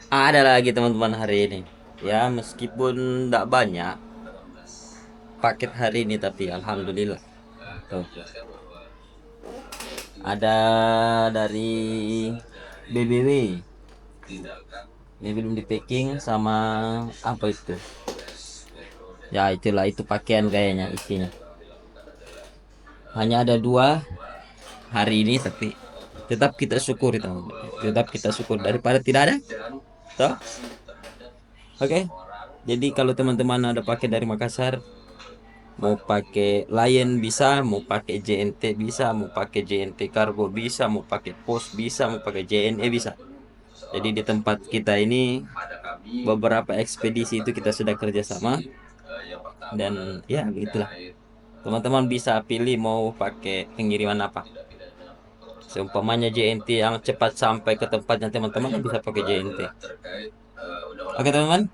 Ada lagi teman-teman hari ini. Ya, meskipun tidak banyak paket hari ini, tapi alhamdulillah. Tuh, ada dari BBW. Ini belum di packing sama apa itu? Ya, itulah itu pakaian kayaknya isinya. Hanya ada dua hari ini, tapi tetap kita syukuri teman-teman. Tetap kita syukur daripada tidak ada. Toh? Oke. Jadi kalau teman-teman ada pakai dari Makassar, mau pakai Lion bisa, mau pakai JNT bisa, mau pakai JNT Cargo bisa, mau pakai Pos bisa, mau pakai JNE bisa. Jadi di tempat kita ini beberapa ekspedisi itu kita sudah kerjasama dan ya begitulah. Teman-teman bisa pilih mau pakai pengiriman apa. Seumpamanya JNT yang cepat sampai ke tempatnya teman-teman bisa pakai JNT. Oke teman-teman.